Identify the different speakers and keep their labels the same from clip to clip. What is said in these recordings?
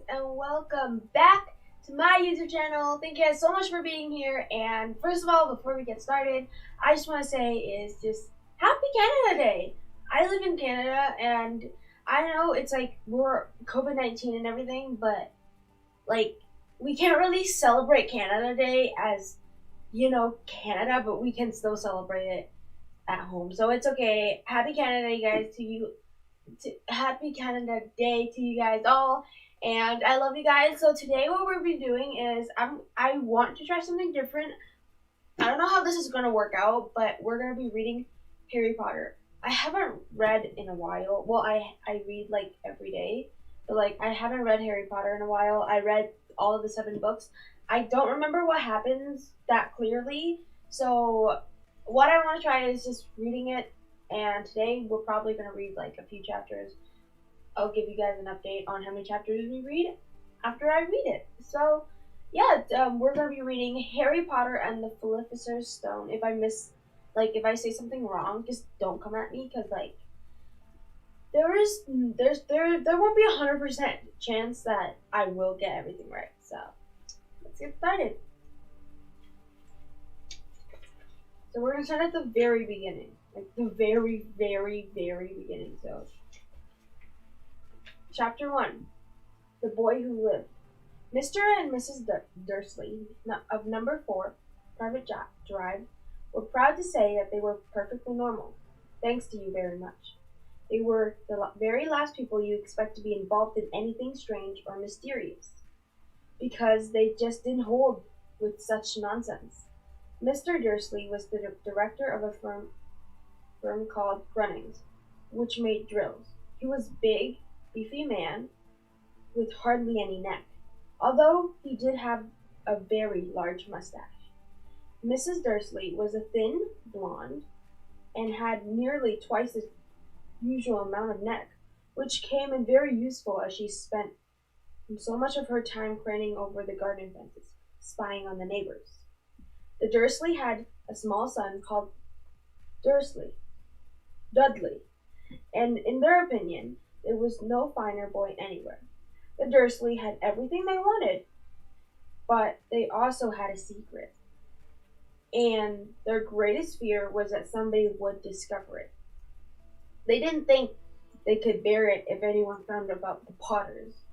Speaker 1: and welcome back to my YouTube channel. Thank you guys so much for being here. And first of all, before we get started, I just want to say is just Happy Canada Day. I live in Canada, and I know it's like we're COVID-19 and everything, but like we can't really celebrate Canada Day as Canada, but we can still celebrate it at home. So it's okay. Happy Canada Day, guys, to you. Happy Canada Day to you guys all, and I love you guys. So today what we'll be doing is I want to try something different. I don't know how this is gonna work out, but we're gonna be reading Harry Potter. I haven't read in a while. Well, I read like every day, but like I haven't read Harry Potter in a while. I read all of the 7 books. I don't remember what happens that clearly, so what I want to try is just reading it, and today we're probably going to read like a few chapters. I'll give you guys an update on how many chapters we read after I read it. So, yeah, we're going to be reading Harry Potter and the Philosopher's Stone. If I say something wrong, just don't come at me, because like there won't be 100% chance that I will get everything right. So let's get started. So we're gonna start at the very beginning, like the very, very, very beginning. So, Chapter 1: The Boy Who Lived. Mr. and Mrs. Dursley of Number 4, Private Drive, were proud to say that they were perfectly normal. Thanks to you very much. They were the very last people you expect to be involved in anything strange or mysterious, because they just didn't hold with such nonsense. Mr. Dursley was the director of a firm called Grunnings, which made drills. He was a big, beefy man with hardly any neck, although he did have a very large mustache. Mrs. Dursley was a thin blonde and had nearly twice the usual amount of neck, which came in very useful as she spent so much of her time craning over the garden fences, spying on the neighbors. The Dursley had a small son called Dudley, and in their opinion, there was no finer boy anywhere. The Dursley had everything they wanted, but they also had a secret, and their greatest fear was that somebody would discover it. They didn't think they could bear it if anyone found out about the Potters.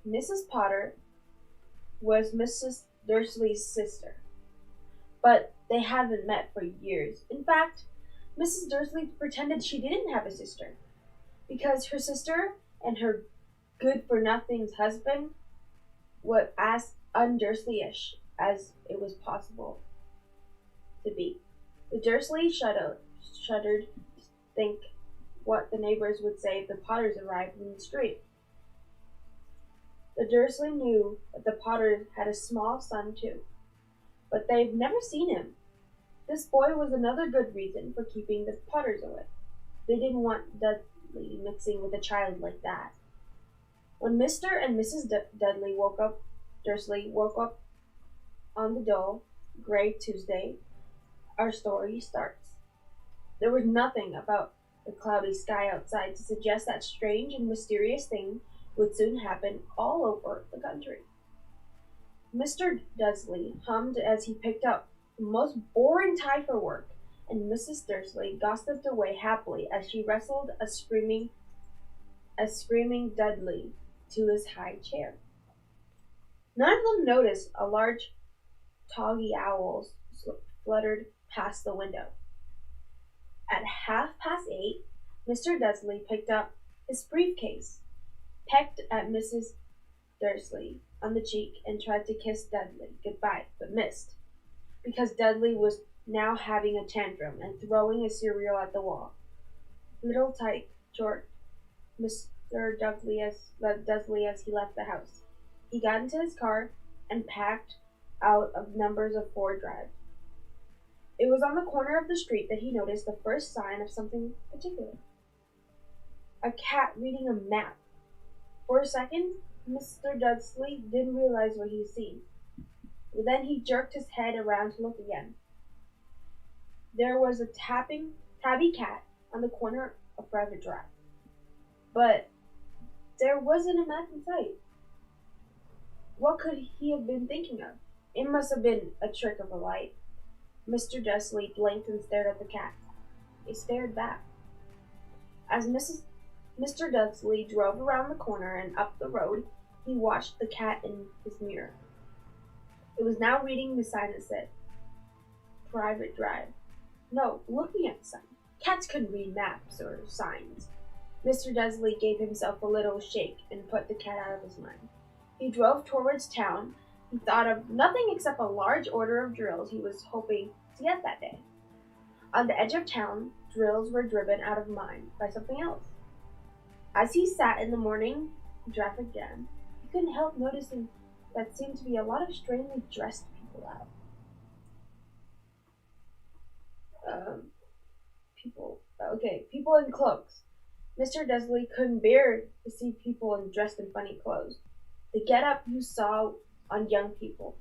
Speaker 1: Mrs. Potter was Mrs. Dursley's sister, but they hadn't met for years. In fact, Mrs. Dursley pretended she didn't have a sister, because her sister and her good-for-nothing's husband were as un-Dursley-ish as it was possible to be. The Dursley shuddered to think what the neighbors would say if the Potters arrived in the street. The Dursley knew that the Potters had a small son too, but they've never seen him. This boy was another good reason for keeping the Potters away. They didn't want Dudley mixing with a child like that. When Mr. and Mrs. Dursley woke up on the dull, gray Tuesday, our story starts. There was nothing about the cloudy sky outside to suggest that strange and mysterious thing would soon happen all over the country. Mr. Dursley hummed as he picked up the most boring tie for work, and Mrs. Dursley gossiped away happily as she wrestled a screaming Dudley to his high chair. None of them noticed a large toggy owl fluttered past the window. At 8:30, Mr. Dursley picked up his briefcase, pecked at Mrs. Dursley on the cheek, and tried to kiss Dudley goodbye, but missed, because Dudley was now having a tantrum and throwing his cereal at the wall. Little tight short Mr. Dudley as he left the house. He got into his car and packed out of Numbers of 4 Drive. It was on the corner of the street that he noticed the first sign of something particular. A cat reading a map. For a second, Mr. Dursley didn't realize what he had seen. Then he jerked his head around to look again. There was a tabby cat on the corner of Private Drive, but there wasn't a map in sight. What could he have been thinking of? It must have been a trick of the light. Mr. Dudley blinked and stared at the cat. It stared back. As Mr. Dudley drove around the corner and up the road, he watched the cat in his mirror. It was now reading the sign that said, "Private Drive." No, looking at the sign. Cats couldn't read maps or signs. Mr. Dudley gave himself a little shake and put the cat out of his mind. He drove towards town. He thought of nothing except a large order of drills he was hoping to get that day. On the edge of town, drills were driven out of mind by something else. As he sat in the morning traffic jam, he couldn't help noticing that seemed to be a lot of strangely dressed people out. People in cloaks. Mr. Dudley couldn't bear to see people dressed in funny clothes. The get-up you saw on young people.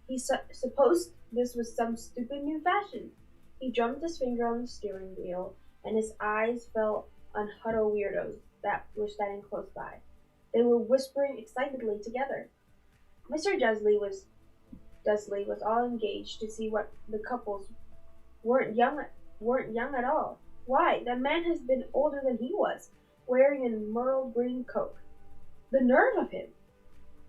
Speaker 1: He supposed this was some stupid new fashion. He drummed his finger on the steering wheel, and his eyes fell on huddled weirdos that were standing close by. They were whispering excitedly together. Mr. Dudley was all engaged to see what the couples weren't young at all. Why, that man has been older than he was, wearing a merle green coat. The nerve of him!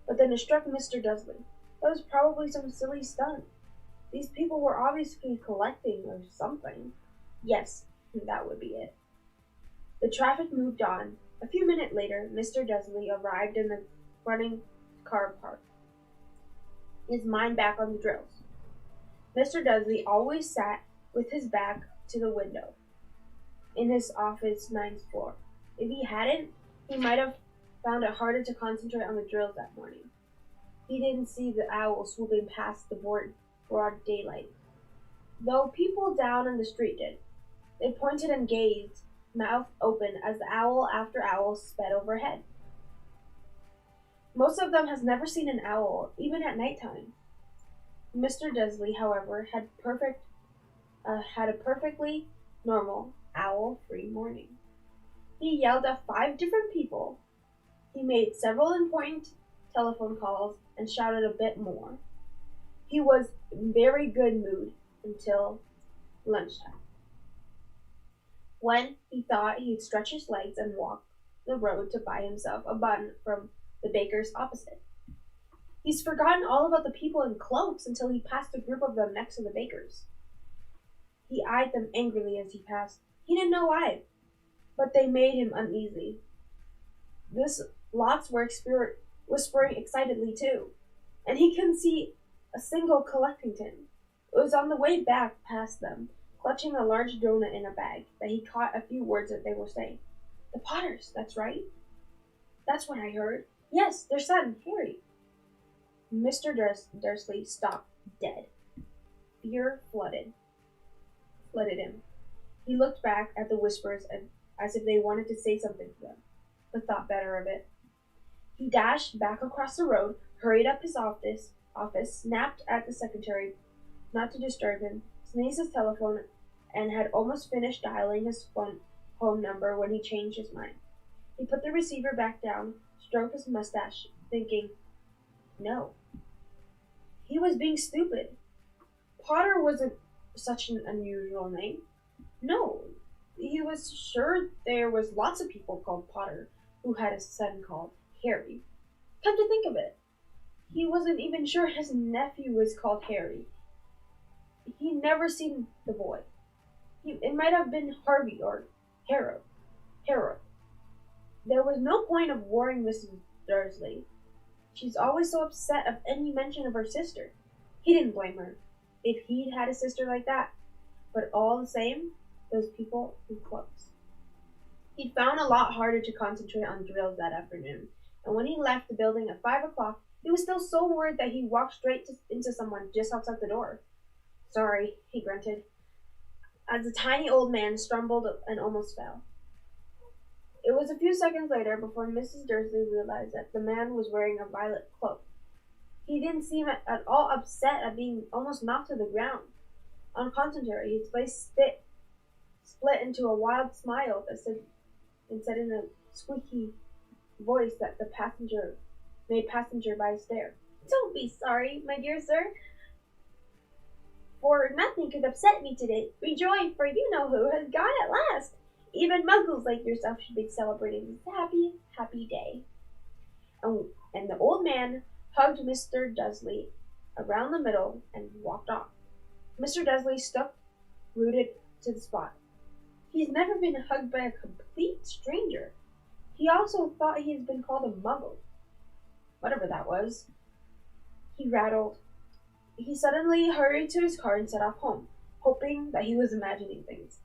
Speaker 1: But then it struck Mr. Dudley. That was probably some silly stunt. These people were obviously collecting or something. Yes, that would be it. The traffic moved on. A few minutes later, Mr. Dudley arrived in the running car park, his mind back on the drills. Mr. Dudley always sat with his back to the window in his office ninth floor. If he hadn't, he might have found it harder to concentrate on the drills that morning. He didn't see the owl swooping past the broad daylight, though people down in the street did. They pointed and gazed, mouth open, as the owl after owl sped overhead. Most of them has never seen an owl, even at nighttime. Mr. Dudley, however, had a perfectly normal owl-free morning. He yelled at 5 different people. He made several important telephone calls and shouted a bit more. He was in very good mood until lunchtime, when he thought he'd stretch his legs and walk the road to buy himself a bun from the baker's opposite. He's forgotten all about the people in cloaks until he passed a group of them next to the baker's. He eyed them angrily as he passed. He didn't know why, but they made him uneasy. Lots were whispering excitedly too, and he couldn't see a single collecting tin. It was on the way back past them, clutching a large donut in a bag, that he caught a few words that they were saying. The Potters, that's right. That's what I heard. Yes, their son, Harry. Mr. Dursley stopped dead. Fear flooded him. He looked back at the whispers as if they wanted to say something to them, but thought better of it. He dashed back across the road, hurried up his office, snapped at the secretary not to disturb him, sneezed his telephone, and had almost finished dialing his home number when he changed his mind. He put the receiver back down, stroked his mustache, thinking, no. He was being stupid. Potter wasn't such an unusual name. No, he was sure there was lots of people called Potter who had a son called Harry. Come to think of it, he wasn't even sure his nephew was called Harry. He'd never seen the boy. It might have been Harvey or Harold. There was no point of worrying Mrs. Dursley. She's always so upset of any mention of her sister. He didn't blame her if he'd had a sister like that. But all the same, those people in cloaks. He'd found a lot harder to concentrate on drills that afternoon, and when he left the building at 5 o'clock, he was still so worried that he walked straight into someone just outside the door. Sorry, he grunted, as the tiny old man stumbled and almost fell. It was a few seconds later before Mrs. Dursley realized that the man was wearing a violet cloak. He didn't seem at all upset at being almost knocked to the ground. On the contrary, his face split into a wild smile that said in a squeaky voice that the passenger made passerby stare. Don't be sorry, my dear sir, for nothing could upset me today. Rejoice, for you know who has gone at last. Even muggles like yourself should be celebrating this happy, happy day. And the old man hugged Mr. Dudley around the middle and walked off. Mr. Dudley stuck rooted to the spot. He's never been hugged by a complete stranger. He also thought he had been called a muggle. Whatever that was. He rattled. He suddenly hurried to his car and set off home, hoping that he was imagining things,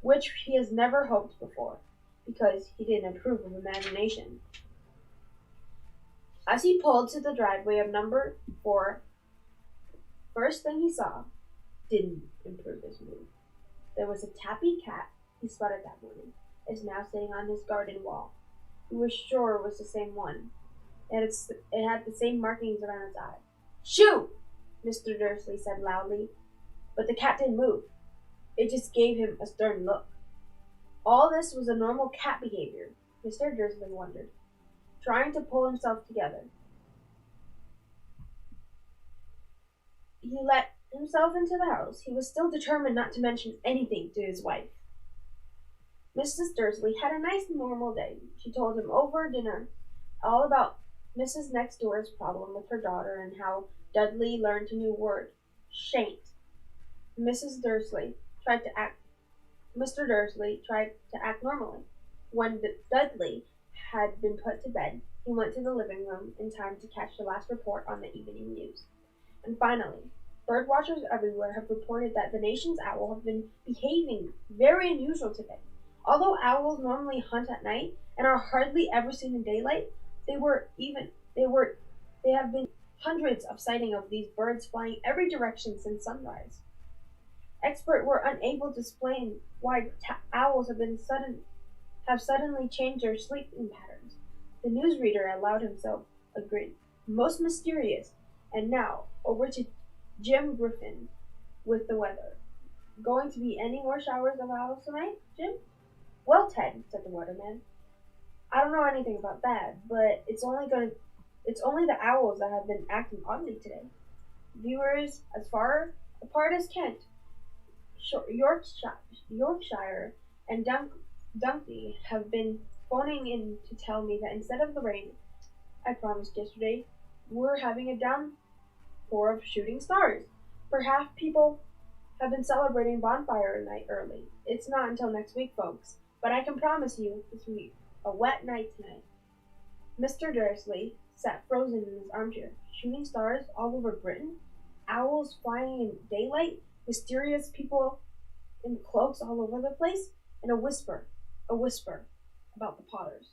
Speaker 1: which he has never hoped before, because he didn't approve of imagination. As he pulled to the driveway of number 4, first thing he saw didn't improve his mood. There was a tabby cat he spotted that morning. Is now sitting on his garden wall. He was sure it was the same one. It had the same markings around its eye. Shoo! Mr. Dursley said loudly, but the cat didn't move. It just gave him a stern look. All this was a normal cat behavior, Mr. Dursley wondered, trying to pull himself together. He let himself into the house. He was still determined not to mention anything to his wife. Mrs. Dursley had a nice normal day. She told him over dinner all about Mrs. Next Door's problem with her daughter and how Dudley learned a new word, shan't. Mr. Dursley tried to act normally. When Dudley had been put to bed, he went to the living room in time to catch the last report on the evening news. And finally, bird watchers everywhere have reported that the nation's owl have been behaving very unusual today. Although owls normally hunt at night and are hardly ever seen in daylight, there have been hundreds of sightings of these birds flying every direction since sunrise. Experts were unable to explain why owls have suddenly changed their sleeping patterns. The newsreader allowed himself a grin. Most mysterious. And now, over to Jim Griffin with the weather. Going to be any more showers of owls tonight, Jim? Well, Ted, said the weatherman, I don't know anything about that, but it's only the owls that have been acting oddly today. Viewers as far apart as Kent, Yorkshire, and Dunkley have been phoning in to tell me that instead of the rain I promised yesterday, we're having a downpour of shooting stars. Perhaps people have been celebrating bonfire night early. It's not until next week, folks, but I can promise you this will be a wet night tonight. Mr. Dursley sat frozen in his armchair. Shooting stars all over Britain? Owls flying in daylight? Mysterious people in cloaks all over the place? And a whisper about the Potters.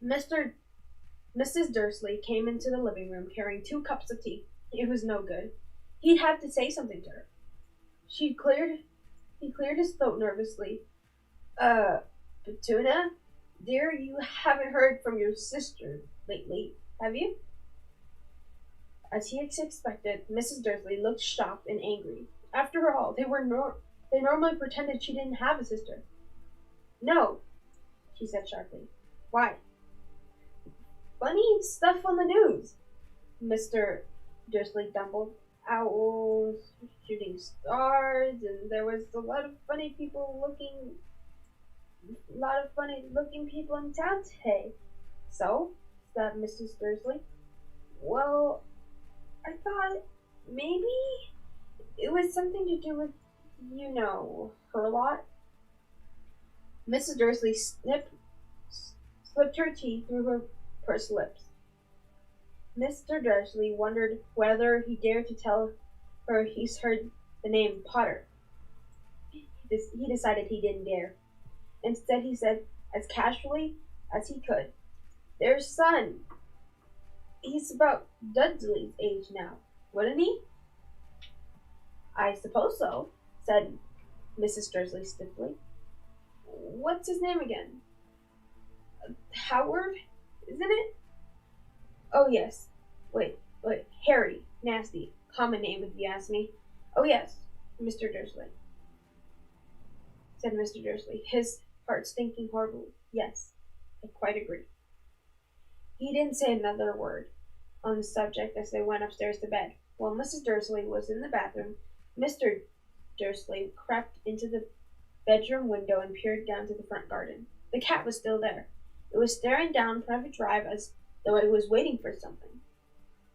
Speaker 1: Mrs. Dursley came into the living room carrying 2 cups of tea. It was no good. He'd have to say something to her. He cleared his throat nervously. Petunia, dear, you haven't heard from your sister lately, have you? As he expected, Mrs. Dursley looked shocked and angry. After all, they normally pretended she didn't have a sister. No, she said sharply. Why? Funny stuff on the news. Mr. Dursley dumbled. Owls, shooting stars, and there was a lot of funny looking people in town today. So, said Mrs. Dursley. Well, I thought maybe it was something to do with, her lot. Mrs. Dursley slipped her tea through her pursed lips. Mr. Dursley wondered whether he dared to tell her he's heard the name Potter. He decided he didn't dare. Instead, he said, as casually as he could, their son. He's about Dudley's age now, wouldn't he? I suppose so, said Mrs. Dursley stiffly. What's his name again? Howard, isn't it? Oh, yes. Wait. Harry. Nasty. Common name, if you ask me. Oh, yes, Mr. Dursley, said Mr. Dursley, his heart sinking horribly. Yes, I quite agree. He didn't say another word on the subject as they went upstairs to bed. While Mrs. Dursley was in the bathroom, Mr. Dursley crept into the bedroom window and peered down to the front garden. The cat was still there. It was staring down Private Drive as though it was waiting for something.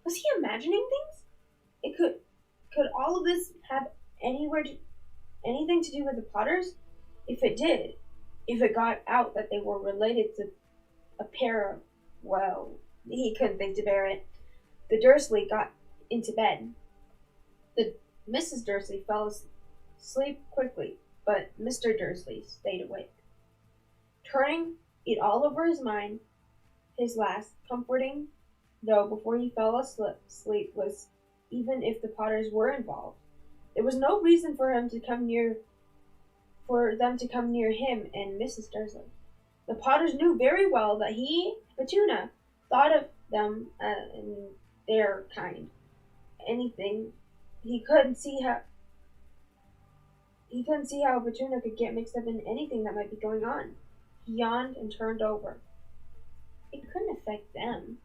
Speaker 1: Was he imagining things? It could all of this have anything to do with the Potters? If it did, if it got out that they were related to a pair of, well, he couldn't think to bear it. The Dursley got into bed. The Mrs. Dursley fell asleep quickly, but Mr. Dursley stayed awake. Turning it all over his mind, his last comforting, though before he fell asleep, was even if the Potters were involved, there was no reason for them to come near him and Mrs. Dursley. The Potters knew very well that he, Petunia, thought of them and their kind. Anything he couldn't see how Petunia could get mixed up in anything that might be going on. He yawned and turned over. It couldn't affect them.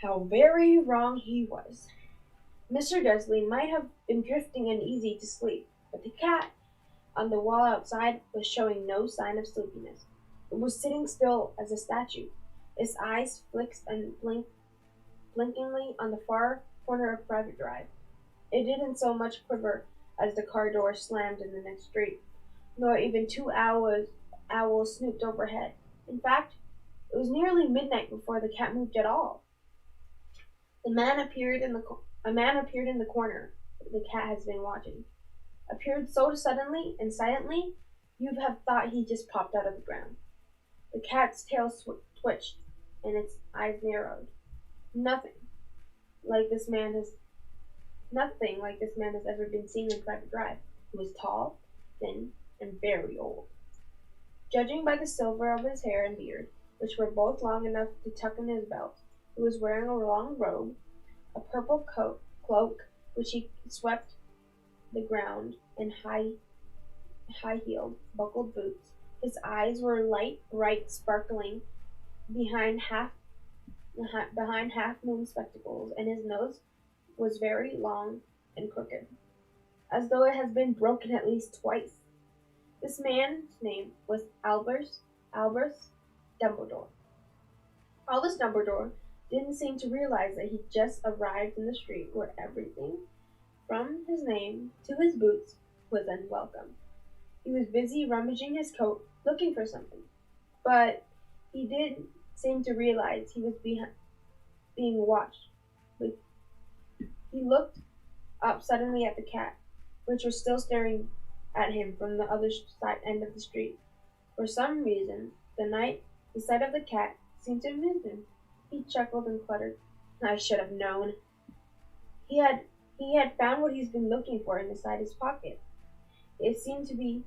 Speaker 1: How very wrong he was. Mr. Dursley might have been drifting uneasy to sleep, but the cat on the wall outside was showing no sign of sleepiness. It was sitting still as a statue, its eyes fixed and blinkingly on the far corner of Private Drive. It didn't so much quiver as the car door slammed in the next street, nor even two owls snooped overhead. In fact, it was nearly midnight before the cat moved at all. A man appeared in the corner the cat has been watching. Appeared so suddenly and silently, you'd have thought he just popped out of the ground. The cat's tail twitched, and its eyes narrowed. Nothing like this man has ever been seen in Private Drive. He was tall, thin, and very old. Judging by the silver of his hair and beard, which were both long enough to tuck in his belt, he was wearing a long robe, a purple cloak which he swept the ground, and high-heeled, buckled boots. His eyes were light, bright, sparkling behind half-moon spectacles, and his nose was very long and crooked, as though it had been broken at least twice. This man's name was Albus Dumbledore. Albus Dumbledore didn't seem to realize that he'd just arrived in the street where everything, from his name to his boots, was unwelcome. He was busy rummaging his coat, looking for something, but he did seem to realize he was being watched. He looked up suddenly at the cat, which was still staring at him from the other end of the street. For some reason, the sight of the cat seemed to amuse him. He chuckled and cluttered. I should have known. He had found what he's been looking for inside his pocket. It seemed to be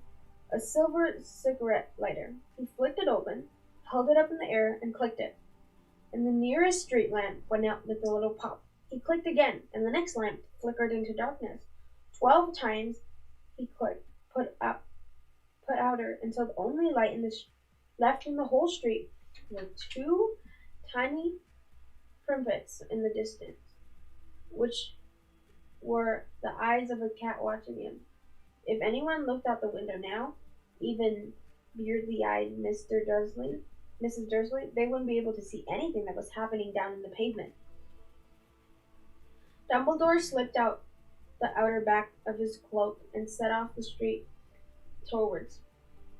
Speaker 1: a silver cigarette lighter. He flicked it open, held it up in the air, and clicked it. And the nearest street lamp went out with a little pop. He clicked again, and the next lamp flickered into darkness. 12 times he clicked, put outer, until the only light left in the whole street were two tiny primpets in the distance, which were the eyes of a cat watching him. If anyone looked out the window now, even beardly-eyed Mrs. Dursley, they wouldn't be able to see anything that was happening down in the pavement. Dumbledore slipped out the outer back of his cloak and set off the street towards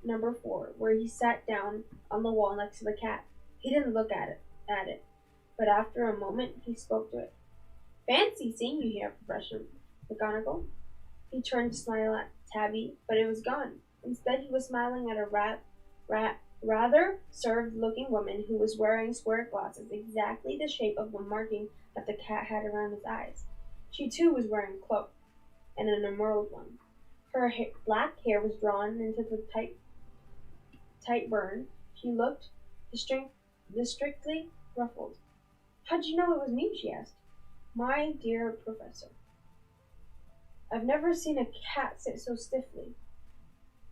Speaker 1: number 4, where he sat down on the wall next to the cat. He didn't look at it, but after a moment he spoke to it. "Fancy seeing you here, Professor McGonagall." He turned to smile at Tabby, but it was gone. Instead, he was smiling at a rather served-looking woman who was wearing square glasses, exactly the shape of the marking that the cat had around his eyes. She, too, was wearing a cloak, and an emerald one. Her black hair was drawn into the tight burn. She looked distinctly ruffled. "How'd you know it was me?" she asked. "My dear Professor, I've never seen a cat sit so stiffly."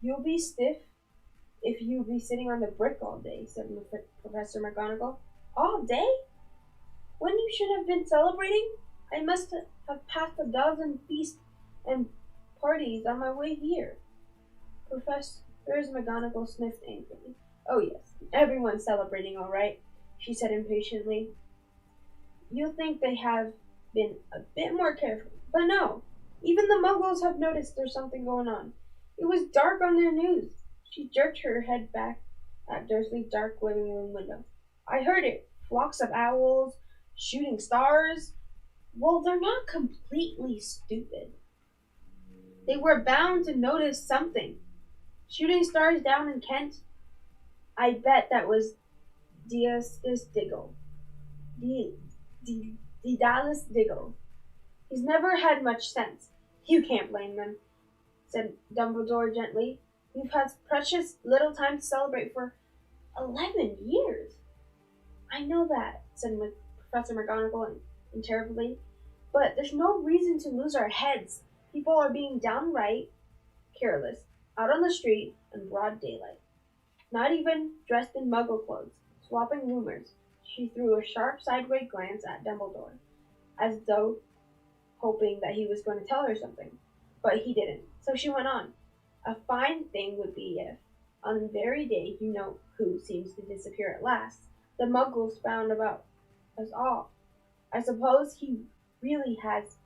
Speaker 1: "You'll be stiff if you be sitting on the brick all day," said Professor McGonagall. All day? When you should have been celebrating? I must have passed a dozen feasts and parties on my way here. Professor McGonagall sniffed angrily. Oh yes, everyone's celebrating all right, she said impatiently. You'll think they have been a bit more careful, but no. Even the Muggles have noticed there's something going on. It was dark on their news. She jerked her head back at Dursley's dark living room window. I heard it. Flocks of owls, shooting stars. Well, they're not completely stupid. They were bound to notice something. Shooting stars down in Kent? I bet that was Deus's Diggle. D- Dallas Diggle. He's never had much sense. You can't blame them, said Dumbledore gently. We've had precious little time to celebrate for 11 years. I know that, said Professor McGonagall interrogatively, but there's no reason to lose our heads. People are being downright careless, out on the street in broad daylight, not even dressed in muggle clothes, swapping rumors. She threw a sharp sideway glance at Dumbledore, as though hoping that he was going to tell her something. But he didn't. So she went on. A fine thing would be if, on the very day you know who seems to disappear at last, the muggles found about us all. I suppose he really has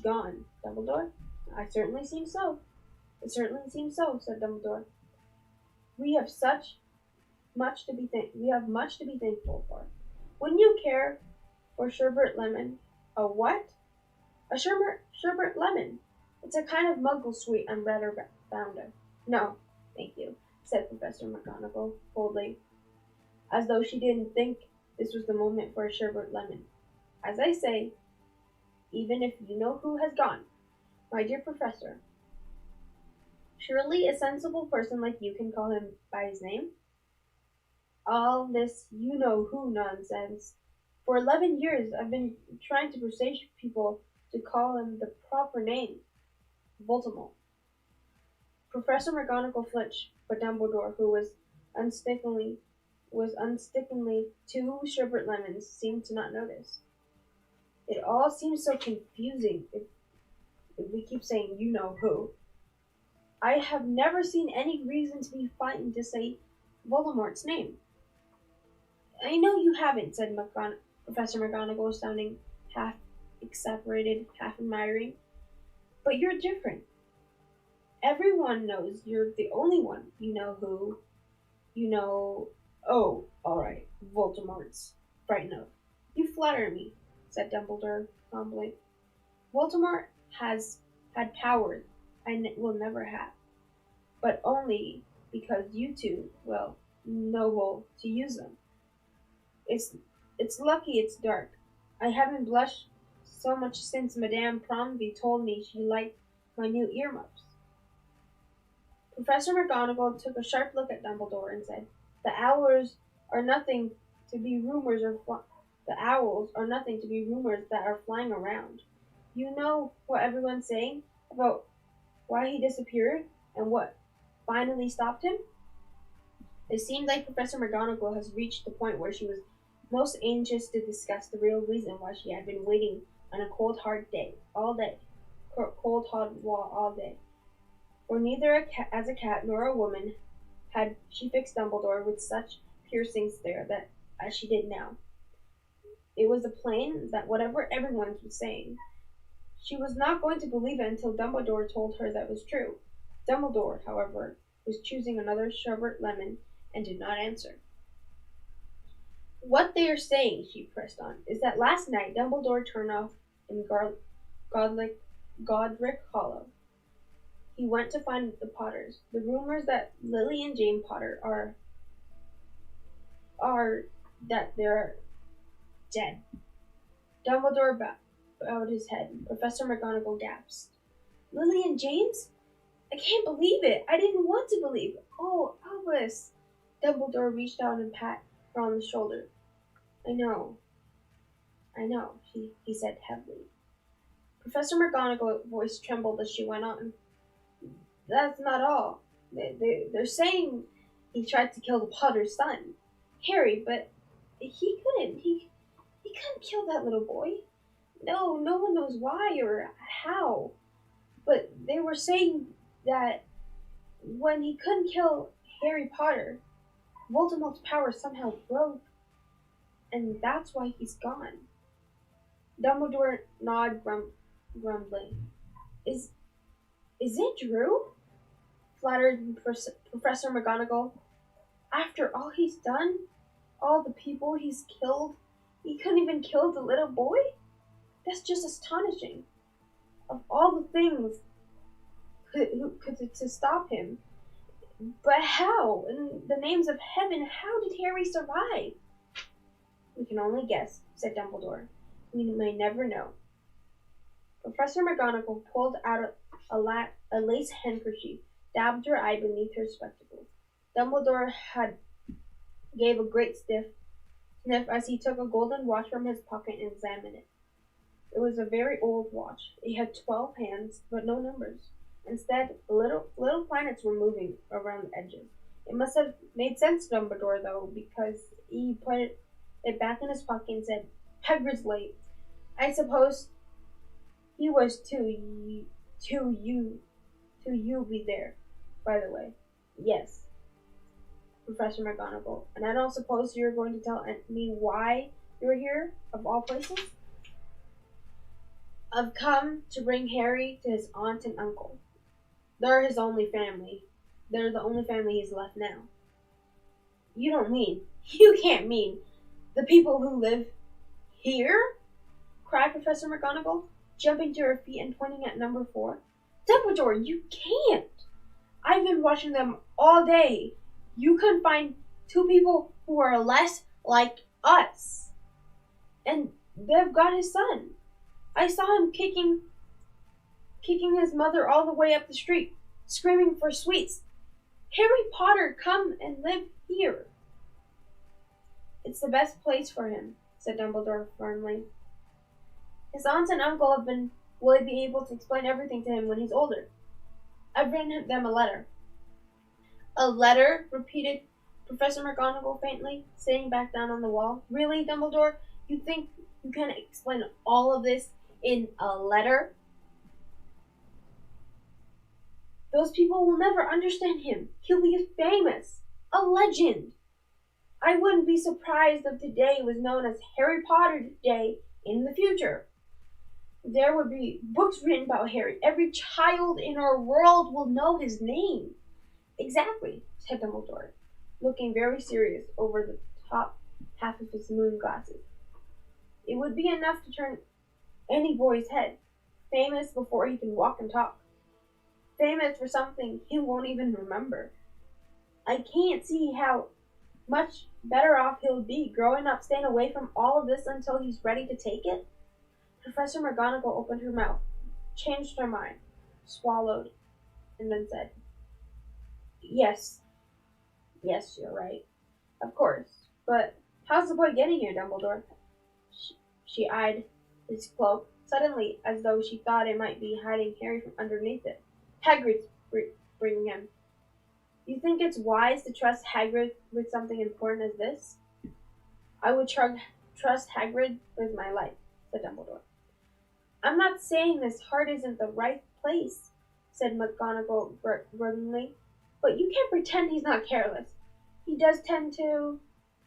Speaker 1: gone, Dumbledore? I certainly seem so. It certainly seems so, said Dumbledore. We have we have much to be thankful for. Wouldn't you care for sherbet lemon? A what? A sherbet lemon. It's a kind of muggle sweet I'm rather fond of. No, thank you, said Professor McGonagall coldly, as though she didn't think this was the moment for a sherbet lemon. As I say, even if you know who has gone, my dear Professor, surely a sensible person like you can call him by his name? All this you know who nonsense. For 11 years I've been trying to persuade people to call him the proper name. Voldemort. Professor McGonagall flinched, but Dumbledore, who unstickingly 2 sherbet lemons, seemed to not notice. It all seems so confusing if we keep saying you know who. I have never seen any reason to be frightened to say Voldemort's name. I know you haven't, said Professor McGonagall, sounding half exasperated, half admiring. But you're different. Everyone knows you're the only one. You know who. You know. Oh, all right. Voldemort's frightened of. You flatter me, said Dumbledore calmly. Voldemort has had powers I will never have, but only because you two, well, know to use them. It's it's lucky it's dark. I haven't blushed so much since Madame Promby told me she liked my new earmuffs. Professor McGonagall took a sharp look at Dumbledore and said, "The owls are nothing to be rumors the owls are nothing to be rumors that are flying around. You know what everyone's saying about why he disappeared and what finally stopped him?" It seemed like Professor McGonagall has reached the point where she was most anxious to discuss the real reason why she had been waiting on a cold, hard day, all day. Cold, hard wall all day. For neither as a cat nor a woman had she fixed Dumbledore with such piercing stare as she did now. It was plain that whatever everyone was saying, she was not going to believe it until Dumbledore told her that was true. Dumbledore, however, was choosing another sherbet lemon and did not answer. What they are saying, she pressed on, is that last night Dumbledore turned off in Godric Hollow. He went to find the Potters. The rumors that Lily and Jane Potter are that they're dead. Dumbledore bowed his head. Professor McGonagall gasped. Lily and James? I can't believe it. I didn't want to believe it. Oh, Albus. Dumbledore reached out and pat her on the shoulder. I know, he said heavily. Professor McGonagall's voice trembled as she went on. That's not all. They're saying he tried to kill the Potter's son, Harry, but he couldn't. He couldn't kill that little boy. No one knows why or how. But they were saying that when he couldn't kill Harry Potter, Voldemort's power somehow broke, and that's why he's gone. Dumbledore nodded, grumbling. Is is it true? Flattered Professor McGonagall. After all he's done, all the people he's killed, he couldn't even kill the little boy? That's just astonishing. Of all the things who could to stop him. But how? In the names of heaven, how did Harry survive? We can only guess, said Dumbledore. We may never know. Professor McGonagall pulled out a lace handkerchief, dabbed her eye beneath her spectacles. Dumbledore gave a great sniff as he took a golden watch from his pocket and examined it. It was a very old watch. It had 12 hands, but no numbers. Instead, little planets were moving around the edges. It must have made sense to Dumbledore, though, because he put it back in his pocket and said, Hagrid's late. I suppose he was too you be there, by the way. Yes, Professor McGonagall. And I don't suppose you're going to tell me why you're here, of all places? I've come to bring Harry to his aunt and uncle. They're his only family. They're the only family he's left now. You can't mean the people who live here? Cried Professor McGonagall, jumping to her feet and pointing at number 4. Dumbledore, you can't! I've been watching them all day. You couldn't find 2 people who are less like us. And they've got his son. I saw him kicking his mother all the way up the street, screaming for sweets. Harry Potter, come and live here. It's the best place for him, said Dumbledore firmly. His aunts and uncle will be able to explain everything to him when he's older. I've written them a letter. A letter? Repeated Professor McGonagall faintly, sitting back down on the wall. Really, Dumbledore? You think you can explain all of this in a letter? Those people will never understand him. He'll be famous. A legend. I wouldn't be surprised if today was known as Harry Potter Day in the future. There would be books written about Harry. Every child in our world will know his name. Exactly, said Dumbledore, looking very serious over the top half of his moon glasses. It would be enough to turn any boy's head. Famous before he can walk and talk. Famous for something he won't even remember. I can't see how much better off he'll be growing up staying away from all of this until he's ready to take it. Professor McGonagall opened her mouth, changed her mind, swallowed, and then said, Yes, you're right. Of course. But how's the boy getting here, Dumbledore? She eyed his cloak suddenly as though she thought it might be hiding Harry from underneath it. Hagrid's bringing him. You think it's wise to trust Hagrid with something important as this? I would trust Hagrid with my life, said Dumbledore. I'm not saying this heart isn't the right place, said McGonagall grudgingly, but you can't pretend he's not careless. He does tend to...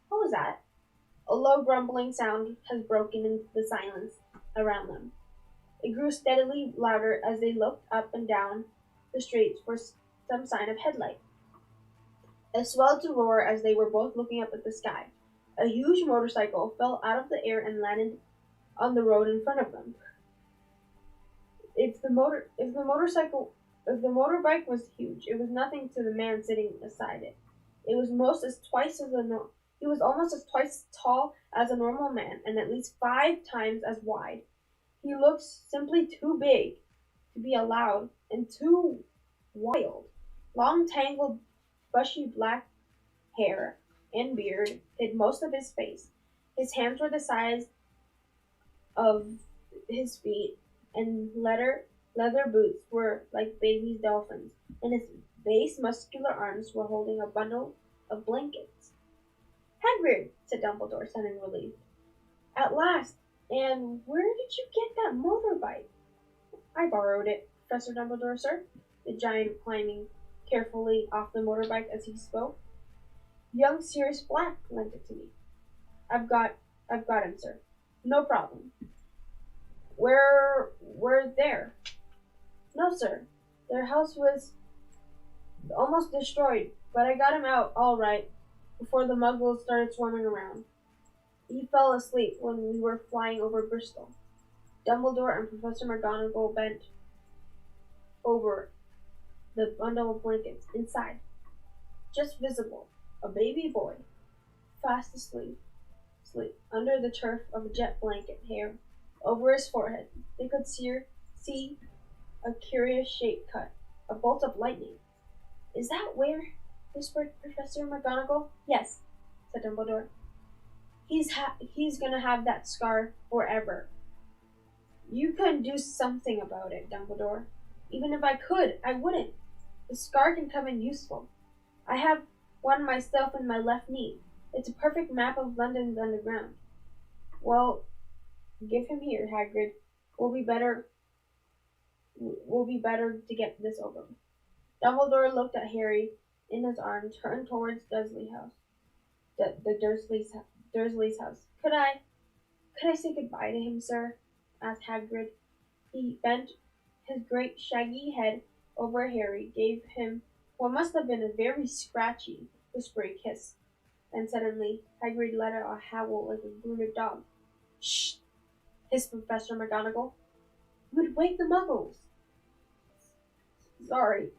Speaker 1: What was that? A low grumbling sound has broken into the silence around them. It grew steadily louder as they looked up and down the streets for some sign of headlight. It swelled to roar as they were both looking up at the sky. A huge motorcycle fell out of the air and landed on the road in front of them. If the motorbike was huge, it was nothing to the man sitting beside it. He was almost as twice tall as a normal man, and at least 5 times as wide. He looked simply too big to be allowed, and too wild. Long, tangled, bushy black hair and beard hid most of his face. His hands were the size of his feet, and leather boots were like baby dolphins, and his base muscular arms were holding a bundle of blankets. Hagrid, said Dumbledore, sounding relieved. At last! And where did you get that motorbike? I borrowed it, Professor Dumbledore, sir. The giant climbing carefully off the motorbike as he spoke. Young Sirius Black lent it to me. I've got him, sir. No problem. We're there. No, sir. Their house was almost destroyed, but I got him out all right before the muggles started swarming around. He fell asleep when we were flying over Bristol. Dumbledore and Professor McGonagall bent over the bundle of blankets. Inside, just visible, a baby boy, fast asleep, under the turf of a jet blanket hair over his forehead. They could see a curious shape cut, a bolt of lightning. Is that where? Whispered Professor McGonagall. Yes, said Dumbledore. He's gonna have that scar forever. You couldn't do something about it, Dumbledore. Even if I could, I wouldn't. The scar can come in useful. I have one myself in my left knee. It's a perfect map of London's underground. Well, give him here, Hagrid. We'll be better to get this over. Dumbledore looked at Harry in his arms, turned towards Dursley's house. Dursley's house. Could I say goodbye to him, sir? Asked Hagrid. He bent his great shaggy head over Harry, gave him what must have been a very scratchy, whispery kiss. Then suddenly, Hagrid let out a howl like a wounded dog. Shh! Hissed Professor McGonagall. You would wake the muggles. Sorry,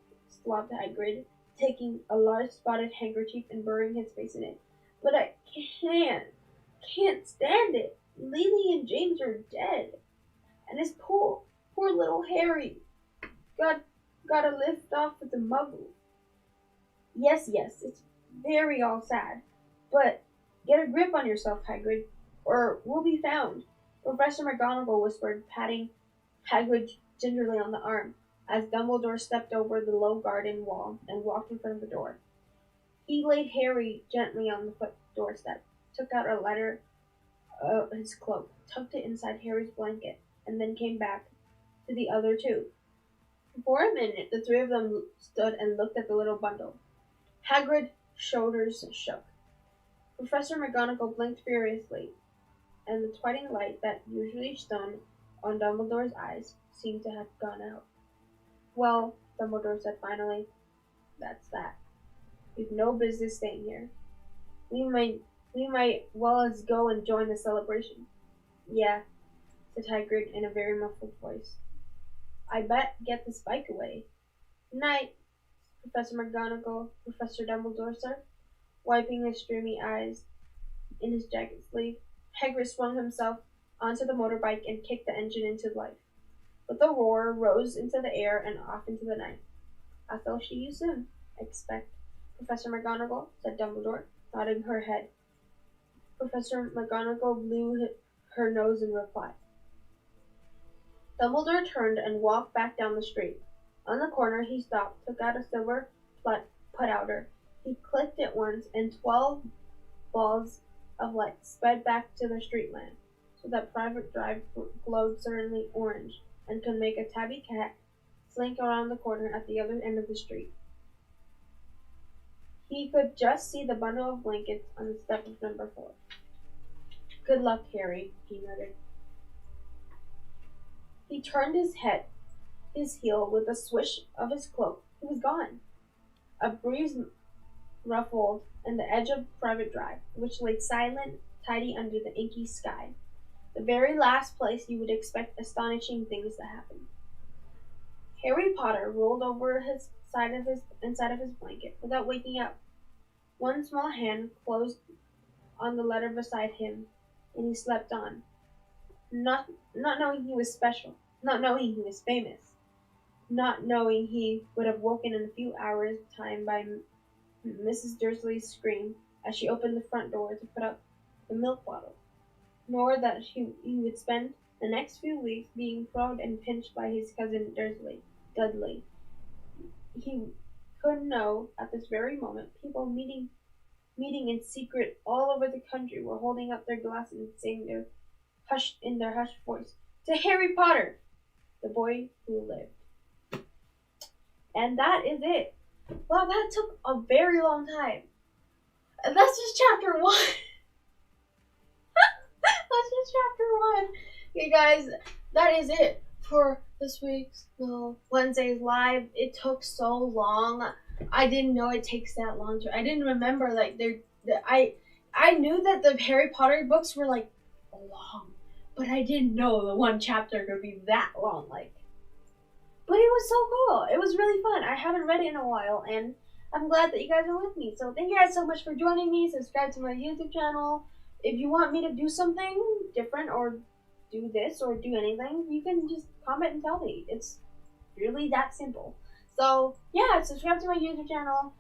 Speaker 1: slobbed Hagrid, taking a large spotted handkerchief and burying his face in it. But I can't stand it. Lily and James are dead. And his poor little Harry got a lift off with the muggles. Yes, it's very all sad. But get a grip on yourself, Hagrid, or we'll be found. Professor McGonagall whispered, patting Hagrid gingerly on the arm, as Dumbledore stepped over the low garden wall and walked in front of the door. He laid Harry gently on the doorstep, took out a letter of his cloak, tucked it inside Harry's blanket, and then came back to the other two. For a minute, the three of them stood and looked at the little bundle. Hagrid's shoulders shook. Professor McGonagall blinked furiously, and the twilight light that usually shone on Dumbledore's eyes seemed to have gone out. Well, Dumbledore said finally, that's that. We've no business staying here. We might well as go and join the celebration. Yeah, said Hagrid in a very muffled voice. I bet get this bike away. Night, Professor McGonagall, Professor Dumbledore, sir, wiping his streamy eyes in his jacket sleeve. Hagrid swung himself onto the motorbike and kicked the engine into life. With a roar, rose into the air and off into the night. I shall see you soon, I expect, Professor McGonagall, said Dumbledore, nodding her head. Professor McGonagall blew her nose in reply. Dumbledore turned and walked back down the street. On the corner he stopped, took out a silver put-outer. He clicked it once, and 12 balls of light sped back to the street lamp, so that Private Drive glowed suddenly orange, and could make a tabby cat slink around the corner at the other end of the street. He could just see the bundle of blankets on the step of number 4. Good luck, Harry, he muttered. He turned his heel with a swish of his cloak. He was gone. A breeze ruffled in the edge of Private Drive, which lay silent, tidy under the inky sky, the very last place you would expect astonishing things to happen. Harry Potter rolled over inside of his blanket without waking up. One small hand closed on the letter beside him, and he slept on, not knowing he was special, not knowing he was famous, not knowing he would have woken in a few hours' time by Mrs. Dursley's scream as she opened the front door to put up the milk bottle, nor that he would spend the next few weeks being probed and pinched by his cousin Dudley. He could know at this very moment people meeting meeting in secret all over the country, were holding up their glasses and saying their hushed voice, "To Harry Potter, the boy who lived." And that is it. Wow, that took a very long time. And that's just chapter 1. That's just chapter 1. Okay, guys, that is it for this week's Wednesday's live. It took so long. I didn't know it takes that long I didn't remember I knew that the Harry Potter books were like long, but I didn't know the one chapter could be that long. But it was so cool. It was really fun. I haven't read it in a while, and I'm glad that you guys are with me. So thank you guys so much for joining me. Subscribe to my YouTube channel. If you want me to do something different or do this or do anything, you can just comment and tell me. It's really that simple. So yeah, subscribe to my YouTube channel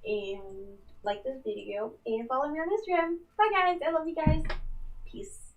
Speaker 1: and like this video and follow me on Instagram. Bye guys. I love you guys. Peace.